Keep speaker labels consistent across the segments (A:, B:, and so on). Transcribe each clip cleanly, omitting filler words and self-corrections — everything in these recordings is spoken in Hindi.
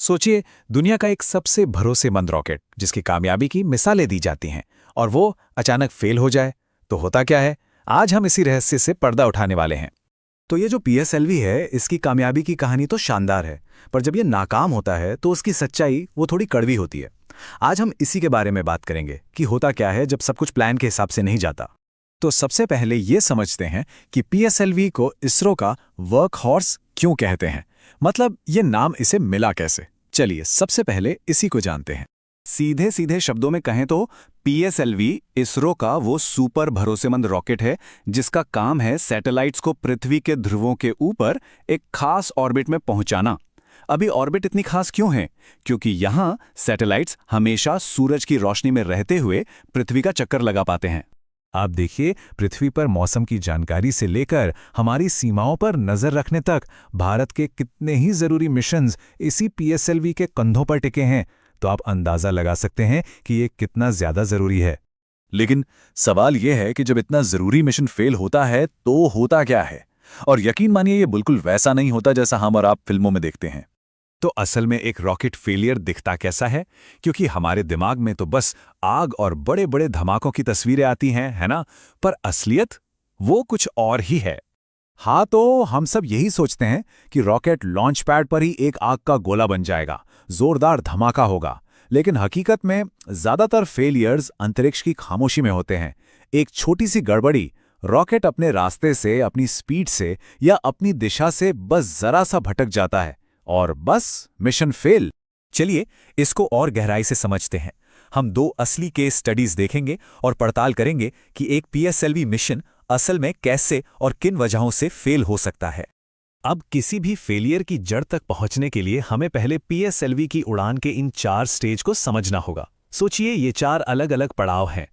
A: सोचिए, दुनिया का एक सबसे भरोसेमंद रॉकेट जिसकी कामयाबी की मिसालें दी जाती हैं और वो अचानक फेल हो जाए तो होता क्या है। आज हम इसी रहस्य से पर्दा उठाने वाले हैं।
B: तो ये जो पीएसएलवी है, इसकी कामयाबी की कहानी तो शानदार है, पर जब ये नाकाम होता है तो उसकी सच्चाई वो थोड़ी कड़वी होती है। आज हम इसी के बारे में बात करेंगे कि होता क्या है जब सब कुछ प्लान के हिसाब से नहीं जाता।
A: तो सबसे पहले ये समझते हैं कि पीएसएलवी को इसरो का वर्क हॉर्स क्यों कहते हैं, मतलब ये नाम इसे मिला कैसे। चलिए सबसे पहले इसी को जानते हैं।
B: सीधे सीधे शब्दों में कहें तो पीएसएलवी इसरो का वो सुपर भरोसेमंद रॉकेट है जिसका काम है सैटेलाइट्स को पृथ्वी के ध्रुवों के ऊपर एक खास ऑर्बिट में पहुंचाना। अभी ऑर्बिट इतनी खास क्यों है? क्योंकि यहां सैटेलाइट्स हमेशा सूरज की रोशनी में रहते हुए पृथ्वी का चक्कर लगा पाते हैं।
A: आप देखिए, पृथ्वी पर मौसम की जानकारी से लेकर हमारी सीमाओं पर नजर रखने तक भारत के कितने ही जरूरी मिशंस इसी पीएसएलवी के कंधों पर टिके हैं। तो आप अंदाजा लगा सकते हैं कि ये कितना ज्यादा जरूरी है।
C: लेकिन सवाल यह है कि जब इतना जरूरी मिशन फेल होता है तो होता क्या है? और यकीन मानिए ये बिल्कुल वैसा नहीं होता जैसा हम और आप फिल्मों में देखते हैं।
A: तो असल में एक रॉकेट फेलियर दिखता कैसा है? क्योंकि हमारे दिमाग में तो बस आग और बड़े बड़े धमाकों की तस्वीरें आती हैं, है ना? पर असलियत वो कुछ और ही है।
B: हाँ, तो हम सब यही सोचते हैं कि रॉकेट लॉन्च पैड पर ही एक आग का गोला बन जाएगा, जोरदार धमाका होगा। लेकिन हकीकत में ज्यादातर फेलियर्स अंतरिक्ष की खामोशी में होते हैं। एक छोटी सी गड़बड़ी, रॉकेट अपने रास्ते से, अपनी स्पीड से या अपनी दिशा से बस जरा सा भटक जाता है और बस मिशन फेल।
A: चलिए इसको और गहराई से समझते हैं। हम दो असली केस स्टडीज देखेंगे और पड़ताल करेंगे कि एक पीएसएलवी मिशन असल में कैसे और किन वजहों से फेल हो सकता है। अब किसी भी फेलियर की जड़ तक पहुंचने के लिए हमें पहले पीएसएलवी की उड़ान के इन 4 स्टेज को समझना होगा। सोचिए, ये 4 अलग अलग पड़ाव हैं।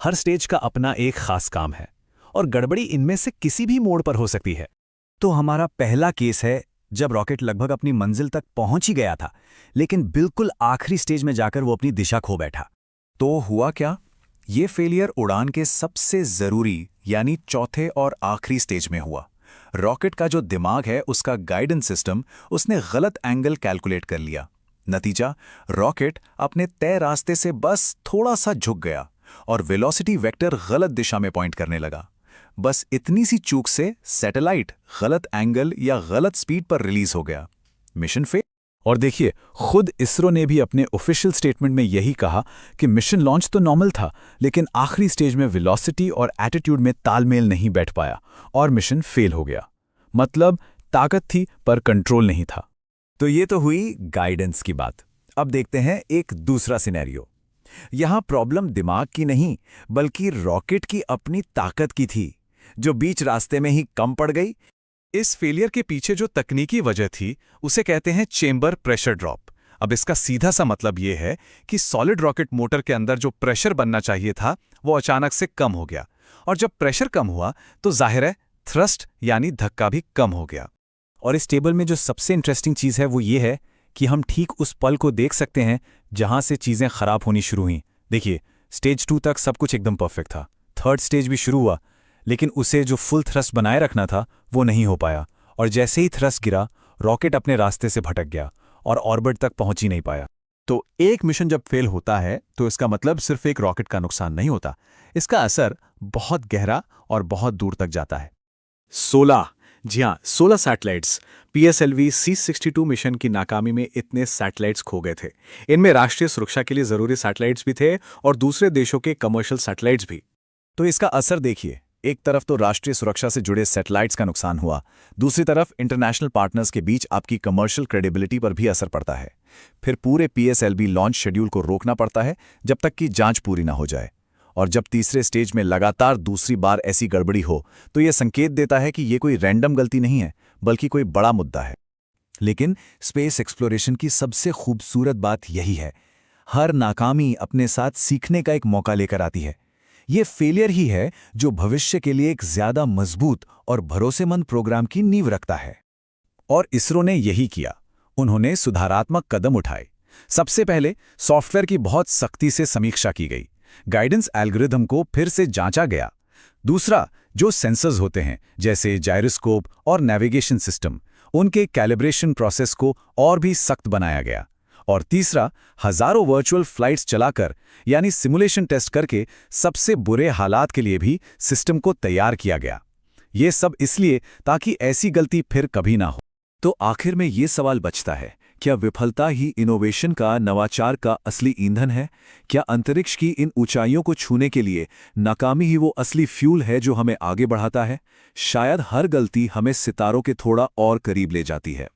A: हर स्टेज का अपना एक खास काम है और गड़बड़ी इनमें से किसी भी मोड़ पर हो सकती है।
B: तो हमारा पहला केस है जब रॉकेट लगभग अपनी मंजिल तक पहुंच ही गया था, लेकिन बिल्कुल आखिरी स्टेज में जाकर वो अपनी दिशा खो बैठा।
A: तो हुआ क्या? ये फेलियर उड़ान के सबसे जरूरी यानी चौथे और आखिरी स्टेज में हुआ। रॉकेट का जो दिमाग है, उसका गाइडेंस सिस्टम, उसने गलत एंगल कैलकुलेट कर लिया। नतीजा, रॉकेट अपने तय रास्ते से बस थोड़ा सा झुक गया और वेलोसिटी वेक्टर गलत दिशा में पॉइंट करने लगा। बस इतनी सी चूक से सैटेलाइट गलत एंगल या गलत स्पीड पर रिलीज हो गया। Mission fail. और देखिए, खुद इसरो ने भी अपने ऑफिशियल स्टेटमेंट में यही कहा कि मिशन लॉन्च तो नॉर्मल था, लेकिन आखिरी स्टेज में वेलोसिटी और एटीट्यूड में तालमेल नहीं बैठ पाया और मिशन फेल हो गया। मतलब ताकत थी पर कंट्रोल नहीं था।
B: तो ये तो हुई गाइडेंस की बात। अब देखते हैं एक दूसरा सिनेरियो। यहां प्रॉब्लम दिमाग की नहीं, बल्कि रॉकेट की अपनी ताकत की थी, जो बीच रास्ते में ही कम पड़ गई।
A: इस फेलियर के पीछे जो तकनीकी वजह थी उसे कहते हैं चेंबर प्रेशर ड्रॉप। अब इसका सीधा सा मतलब ये है कि सॉलिड रॉकेट मोटर के अंदर जो प्रेशर बनना चाहिए था वो अचानक से कम हो गया, और जब प्रेशर कम हुआ तो जाहिर है थ्रस्ट यानी धक्का भी कम हो गया।
B: और इस टेबल में जो सबसे इंटरेस्टिंग चीज है वो ये है कि हम ठीक उस पल को देख सकते हैं जहां से चीजें खराब होनी शुरू हुई। देखिए, स्टेज 2 तक सब कुछ एकदम परफेक्ट था। थर्ड स्टेज भी शुरू हुआ, लेकिन उसे जो फुल थ्रस्ट बनाए रखना था वो नहीं हो पाया, और जैसे ही थ्रस्ट गिरा, रॉकेट अपने रास्ते से भटक गया और ऑर्बिट तक पहुंच ही नहीं पाया।
C: तो एक मिशन जब फेल होता है तो इसका मतलब सिर्फ एक रॉकेट का नुकसान नहीं होता, इसका असर बहुत गहरा और बहुत दूर तक जाता है।
A: 16, जी हाँ, 16 सैटेलाइट्स। पीएसएलवी C62 मिशन की नाकामी में इतने सैटेलाइट्स खो गए थे। इनमें राष्ट्रीय सुरक्षा के लिए जरूरी सैटेलाइट्स भी थे और दूसरे देशों के कमर्शियल सैटेलाइट्स भी।
B: तो इसका असर देखिए, एक तरफ तो राष्ट्रीय सुरक्षा से जुड़े सैटेलाइट्स का नुकसान हुआ, दूसरी तरफ इंटरनेशनल पार्टनर्स के बीच आपकी कमर्शियल क्रेडिबिलिटी पर भी असर पड़ता है। फिर पूरे पीएसएलवी लॉन्च शेड्यूल को रोकना पड़ता है जब तक कि जांच पूरी ना हो जाए। और जब तीसरे स्टेज में लगातार दूसरी बार ऐसी गड़बड़ी हो तो यह संकेत देता है कि यह कोई रैंडम गलती नहीं है, बल्कि कोई बड़ा मुद्दा है। लेकिन स्पेस एक्सप्लोरेशन की सबसे खूबसूरत बात यही है, हर नाकामी अपने साथ सीखने का एक मौका लेकर आती है। ये फेलियर ही है जो भविष्य के लिए एक ज्यादा मजबूत और भरोसेमंद प्रोग्राम की नींव रखता है। और इसरो ने यही किया। उन्होंने सुधारात्मक कदम उठाए। सबसे पहले सॉफ्टवेयर की बहुत सख्ती से समीक्षा की गई, गाइडेंस एल्गोरिथम को फिर से जांचा गया। दूसरा, जो सेंसर्स होते हैं जैसे जायरोस्कोप और नेविगेशन सिस्टम, उनके कैलिब्रेशन प्रोसेस को और भी सख्त बनाया गया। और तीसरा, हजारों वर्चुअल फ्लाइट्स चलाकर यानी सिमुलेशन टेस्ट करके सबसे बुरे हालात के लिए भी सिस्टम को तैयार किया गया। ये सब इसलिए ताकि ऐसी गलती फिर कभी ना हो।
C: तो आखिर में ये सवाल बचता है, क्या विफलता ही इनोवेशन का, नवाचार का असली ईंधन है? क्या अंतरिक्ष की इन ऊंचाइयों को छूने के लिए नाकामी ही वो असली फ्यूल है जो हमें आगे बढ़ाता है? शायद हर गलती हमें सितारों के थोड़ा और करीब ले जाती है।